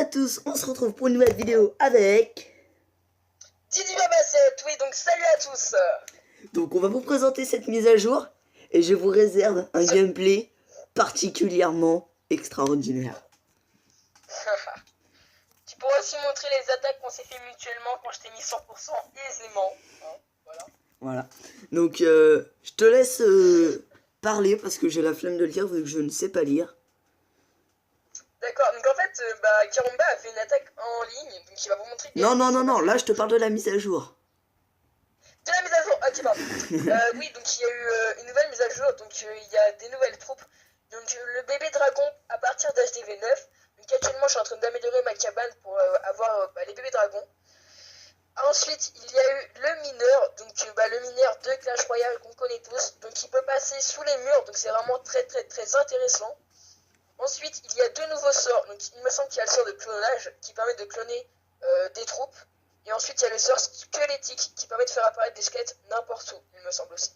tous, on se retrouve pour une nouvelle vidéo avec... Didi Babacette, oui, donc salut à tous. Donc on va vous présenter cette mise à jour et je vous réserve un gameplay particulièrement extraordinaire. Tu pourras aussi montrer les attaques qu'on s'est fait mutuellement quand je t'ai mis 100% aisément. Hein, voilà. Donc je te laisse parler parce que j'ai la flemme de le lire vu que je ne sais pas lire. D'accord, donc en fait, Karumba a fait une attaque en ligne, donc il va vous montrer... Non, là je te parle de la mise à jour. De la mise à jour, ok, pardon. Oui, donc il y a eu une nouvelle mise à jour, donc il y a des nouvelles troupes. Donc le bébé dragon à partir d'HDV 9. Donc actuellement je suis en train d'améliorer ma cabane pour avoir les bébés dragons. Ensuite il y a eu le mineur, donc le mineur de Clash Royale qu'on connaît tous. Donc il peut passer sous les murs, donc c'est vraiment très intéressant. Ensuite il y a deux nouveaux sorts, donc il me semble qu'il y a le sort de clonage qui permet de cloner des troupes. Et ensuite il y a le sort squelettique qui permet de faire apparaître des squelettes n'importe où, il me semble aussi.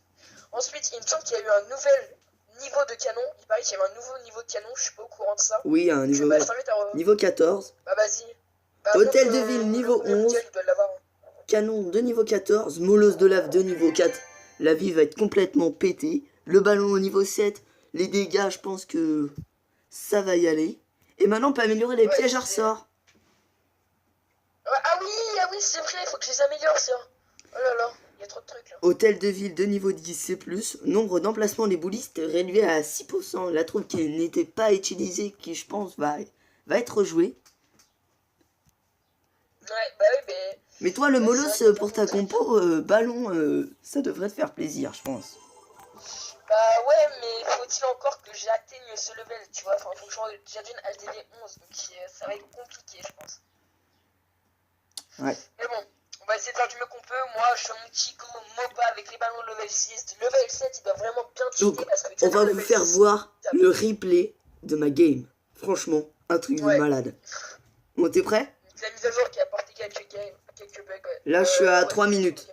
Ensuite il me semble qu'il y a eu un nouvel niveau de canon, il paraît qu'il y avait un nouveau niveau de canon, je suis pas au courant de ça. Oui, un niveau, niveau 14. Bah vas-y. Hôtel de ville niveau 11. Canon de niveau 14, molosse de lave de niveau 4. La vie va être complètement pétée. Le ballon au niveau 7. Les dégâts, je pense que ça va y aller. Et maintenant on peut améliorer les pièges à ressort. Ah oui, c'est vrai, il faut que je les améliore ça. Oh là là, il y a trop de trucs là. Hôtel de ville de niveau 10 C+, nombre d'emplacements des boulistes réduit à 6%. La troupe qui n'était pas utilisée, qui je pense va être rejouée. Ouais, bah oui, mais toi le molosse pour ta compo, ballon, ça devrait te faire plaisir, je pense. Bah ouais, mais faut-il encore que j'atteigne ce level, tu vois. Enfin, faut que j'atteigne HDV 11, donc ça va être compliqué, je pense. Ouais. Mais bon, on va essayer de faire du mieux qu'on peut. Moi, je suis un petit go MOBA avec les ballons level 6. Level 7, il doit vraiment bien cheater parce que... on va vous faire voir le replay de ma game. Franchement, un truc de malade. Bon, t'es prêt? La mise à jour qui a apporté quelques bugs, ouais. Là, je suis à 3 minutes.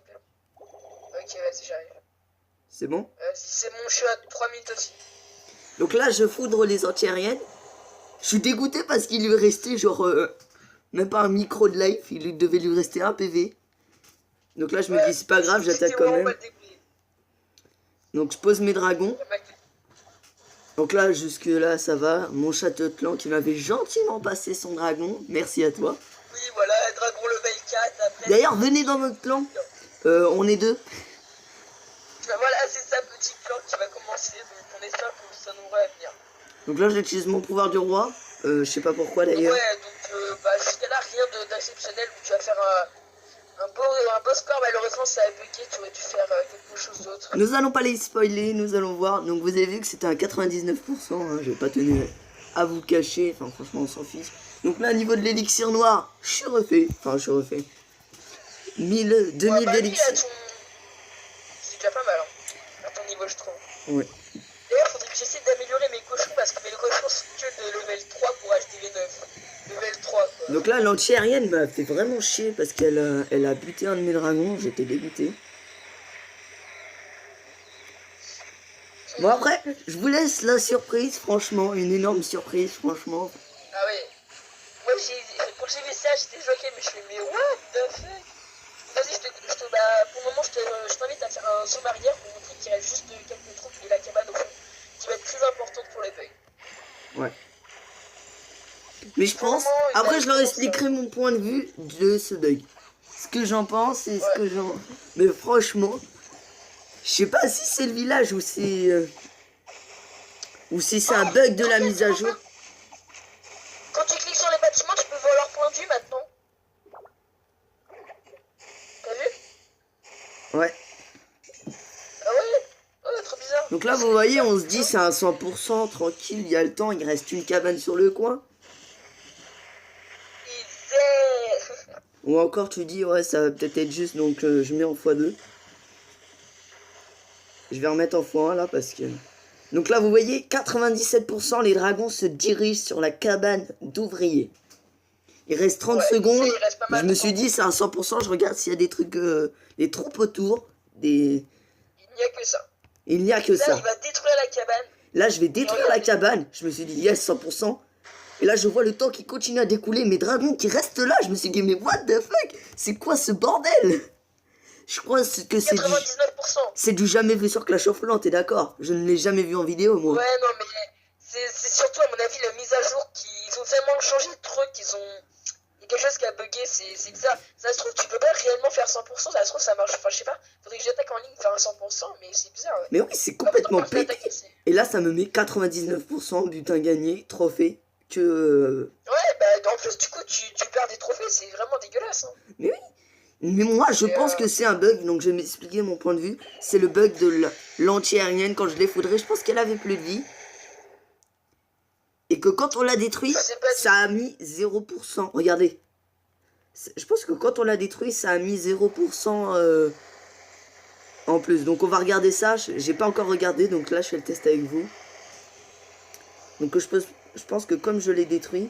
Ok, vas-y, j'arrive. C'est bon? C'est bon, je suis à 3 minutes aussi. Donc là, je foudre les anti-aériennes. Je suis dégoûté parce qu'il lui restait genre... même pas un micro de life, il devait lui rester un PV. Donc là je me dis c'est pas grave, j'attaque quand même. Donc je pose mes dragons. Donc là jusque là ça va. Mon château de clan qui m'avait gentiment passé son dragon. Merci à toi. Oui voilà, dragon level 4. D'ailleurs venez dans notre clan. On est deux. Voilà, c'est ça, petit clan qui va commencer. Donc on espère que ça nous va à venir. Donc là j'utilise mon pouvoir du roi. Je sais pas pourquoi d'ailleurs. Ouais, donc jusqu'à là rien d'exceptionnel. Tu vas faire un beau score. Malheureusement ça a bugué, tu aurais dû faire quelque chose d'autre. Nous allons pas les spoiler, nous allons voir. Donc vous avez vu que c'était un 99%, hein, j'ai pas tenu à vous cacher. Enfin franchement on s'en fiche. Donc là au niveau de l'élixir noir, je suis refait. Enfin je suis refait. 2000 d'élixir. C'est déjà pas mal hein, à ton niveau je trouve. Ouais. D'ailleurs, faudrait que j'essaie d'améliorer mes cochons parce que mes cochons sont que de level 3 pour HDV 9. Level 3 quoi. Donc là, l'anti-aérienne m'a fait vraiment chier parce qu'elle a buté un de mes dragons. J'étais dégoûté. Bon, après, je vous laisse la surprise, franchement. Une énorme surprise, franchement. Ah ouais. Moi, quand j'ai vu ça, j'étais choqué, mais je fais, mais what the fuck? Vas-y, pour le moment, je t'invite à faire un saut barrière pour montrer qu'il reste juste quelques troupes et la cabane au fond, qui va être très importante pour les bugs. Ouais. Mais je pense, après je leur expliquerai mon point de vue de ce bug. Ce que j'en pense et ce que j'en... Mais franchement, je sais pas si c'est le village ou c'est... ou si c'est un bug de la mise à jour. Quand tu cliques sur les bâtiments, tu peux voir leur point de vue maintenant. T'as vu? Ouais. Ah ouais? Oh, trop bizarre. Donc là, vous voyez, on se dit c'est un 100%, tranquille, il y a le temps, il reste une cabane sur le coin. Ou encore tu dis ouais ça va peut-être être juste donc je mets en x2. Je vais remettre en x1 là parce que... Donc là vous voyez 97% les dragons se dirigent sur la cabane d'ouvriers. Il reste 30 secondes. Je me suis dit c'est un 100%, je regarde s'il y a des trucs, des troupes autour. Il n'y a que ça. Il n'y a que ça. Là il va détruire la cabane. Là je vais détruire la cabane. Je me suis dit yes 100%. Et là, je vois le temps qui continue à découler, mes dragons qui restent là. Je me suis dit, mais what the fuck? C'est quoi ce bordel? Je crois que c'est du... 99%. C'est du jamais vu sur Clash of Clans, t'es d'accord? Je ne l'ai jamais vu en vidéo, moi. Ouais, non, mais c'est surtout, à mon avis, la mise à jour ils ont tellement changé de trucs qu'ils ont. Il y a quelque chose qui a bugué, c'est que ça se trouve, tu peux pas réellement faire 100%, ça se trouve, ça marche. Enfin, je sais pas, faudrait que j'attaque en ligne faire un 100%, mais c'est bizarre, ouais. Mais oui, c'est complètement pété. Et là, ça me met 99% butin gagné, trophée, que... Ouais, bah, en plus, du coup, tu perds des trophées, c'est vraiment dégueulasse, hein. Mais oui. Mais moi, je pense que c'est un bug, donc je vais m'expliquer mon point de vue. C'est le bug de l'anti-aérienne. Quand je l'ai foudrée, je pense qu'elle avait plus de vie. Et que quand on l'a détruit, ça a mis 0%. Regardez. Je pense que quand on l'a détruit, ça a mis 0% en plus. Donc on va regarder ça. J'ai pas encore regardé, donc là je fais le test avec vous. Donc je pense que comme je l'ai détruit,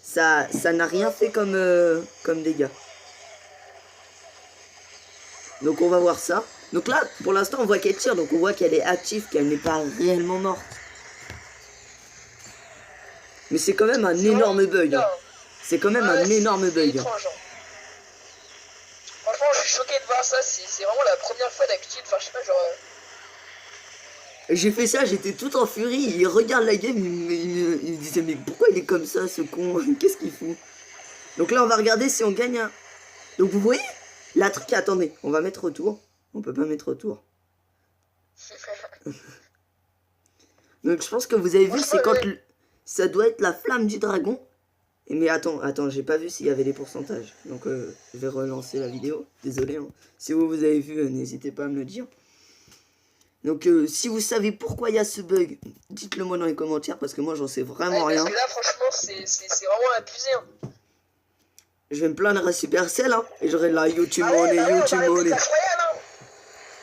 ça n'a rien fait comme dégâts. Donc on va voir ça. Donc là, pour l'instant, on voit qu'elle tire. Donc on voit qu'elle est active, qu'elle n'est pas réellement morte. Mais c'est quand même un énorme bug. Hein. C'est quand même un énorme bug. Étrange, hein. Franchement, je suis choqué de voir ça. C'est vraiment la première fois d'habitude. Enfin, je sais pas, genre... J'ai fait ça, j'étais tout en furie. Il regarde la game, il me disait, mais pourquoi il est comme ça, ce con? Qu'est-ce qu'il fout? Donc là, on va regarder si on gagne un... Donc vous voyez? La truc, attendez, on va mettre retour. On peut pas mettre retour. Donc je pense que vous avez vu, c'est quand... Ça doit être la flamme du dragon. Mais attends, j'ai pas vu s'il y avait des pourcentages. Donc je vais relancer la vidéo. Désolé, hein. Si vous avez vu, n'hésitez pas à me le dire. Donc si vous savez pourquoi il y a ce bug, dites-le moi dans les commentaires parce que moi j'en sais vraiment rien. Parce que là franchement c'est vraiment abusé, hein. Je vais me plaindre à Supercell, hein, et j'aurai de la YouTube money, YouTube money.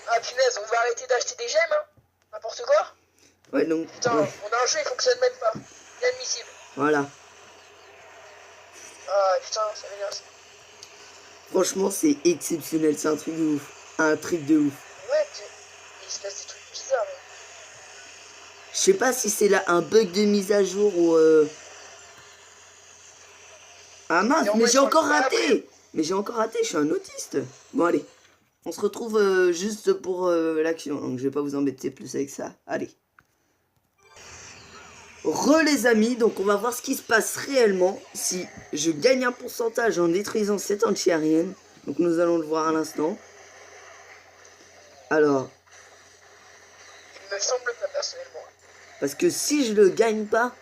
Ah punaise, on va arrêter d'acheter des gemmes, hein. N'importe quoi. Ouais, donc... Putain, ouais. on a un jeu, il fonctionne même pas. Inadmissible. Voilà. Ah putain, ça m'énerve. Franchement, c'est exceptionnel, c'est un truc de ouf. Un truc de ouf. Ouais, il se passe des trucs bizarres. Ouais. Je sais pas si c'est là un bug de mise à jour ou... Ah mince, mais j'ai encore raté. Mais j'ai encore raté, je suis un autiste. Bon, allez. On se retrouve juste pour l'action. Donc, je vais pas vous embêter plus avec ça. Allez. Les amis, donc on va voir ce qui se passe réellement. Si je gagne un pourcentage en détruisant cette anti-aérienne. Donc, nous allons le voir à l'instant. Alors. Il me semble pas personnellement. Parce que si je le gagne pas...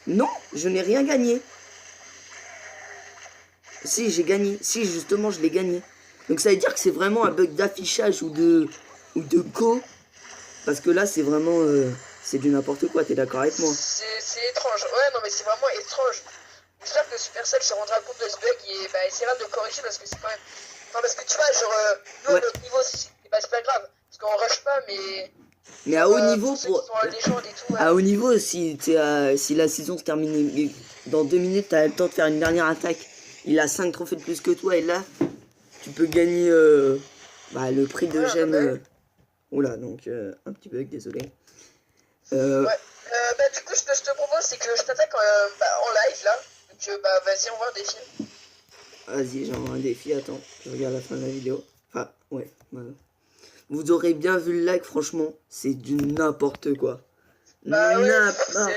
Non, je n'ai rien gagné. Si, j'ai gagné. Si, justement, je l'ai gagné. Donc ça veut dire que c'est vraiment un bug d'affichage ou de go. Parce que là, c'est vraiment... c'est du n'importe quoi, t'es d'accord avec moi? C'est étrange. Ouais, non, mais c'est vraiment étrange. J'espère que Supercell se rendra compte de ce bug et bah, essaiera de le corriger parce que c'est quand même... Enfin, parce que tu vois, genre, nous, à notre niveau, c'est pas grave. Parce qu'on rush pas, mais... Mais à haut niveau, à haut niveau, si la saison se termine dans 2 minutes, t'as le temps de faire une dernière attaque. Il a 5 trophées de plus que toi et là, tu peux gagner le prix de gemme. Oula, donc un petit bug, désolé. Ouais. Du coup, ce que je te propose, c'est que je t'attaque en live là. Donc, vas-y, on va un défi. Vas-y, j'envoie un défi. Attends, je regarde la fin de la vidéo. Enfin, ouais, voilà. Vous aurez bien vu le like, franchement, c'est du n'importe quoi. N'importe quoi.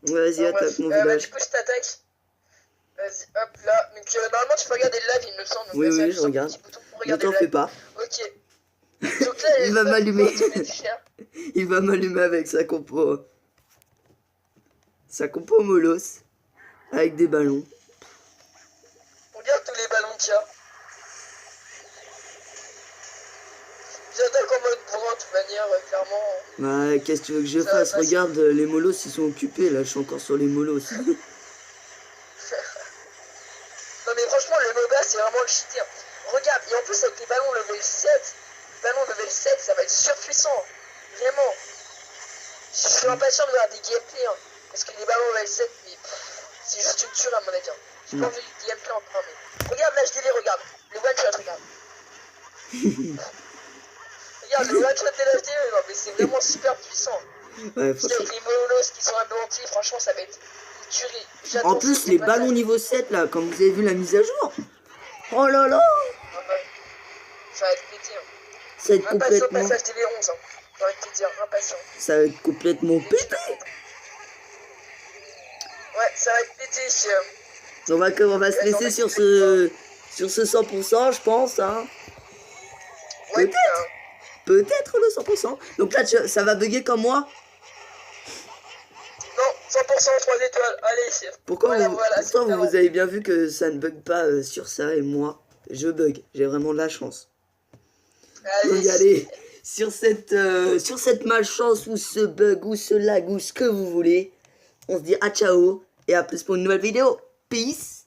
Vas-y, attaque mon village. Du coup, je t'attaque. Vas-y, hop là. Donc, normalement, tu peux regarder le live, il me semble. Donc, oui, je regarde. Ne t'en fais pas. Ok. Donc là, il va m'allumer. Il va m'allumer avec sa compo. Sa compo molos. Avec des ballons. Regarde tous les ballons qu'il y a. J'attaque en mode bourrin de toute manière, clairement. Bah, qu'est-ce que tu veux que je fasse? Regarde, les mollos ils sont occupés là, je suis encore sur les mollos. Non mais franchement, le MOBA c'est vraiment le cheater. Regarde, et en plus avec les ballons level 7, ça va être surpuissant. Vraiment. Je suis impatient de voir des gameplays. Hein, parce que les ballons level 7, mais c'est juste une tuerie à mon avis. Hein. J'ai pas vu du gameplay encore, mais. Regarde, là je dis regarde. Le one shot, regarde. Regarde, le one-shot de l'HDV, non mais c'est vraiment super puissant. Ouais, Puis avec les molos qui sont abandonnés, franchement, ça va être une tuerie. J'adore En plus, ces les passages. ballons niveau 7, là, comme vous avez vu la mise à jour. Oh là là, Ah bah, ça va être pété. Hein. ça va être Impatient au complètement... passage TV11. Hein. J'ai envie de te dire, impatient. Ça va être complètement pété. Ouais, ça va être pété. On va se laisser sur ce 100%, je pense. Hein. Ouais, Peut-être. Peut-être le 100%. Donc là, ça va bugger comme moi. Non, 100% 3 étoiles. Allez, Pourquoi c'est vous avez bien vu que ça ne bug pas sur ça et moi, je bug. J'ai vraiment de la chance. Donc allez, sur cette malchance ou ce bug ou ce lag ou ce que vous voulez, on se dit à ciao et à plus pour une nouvelle vidéo. Peace.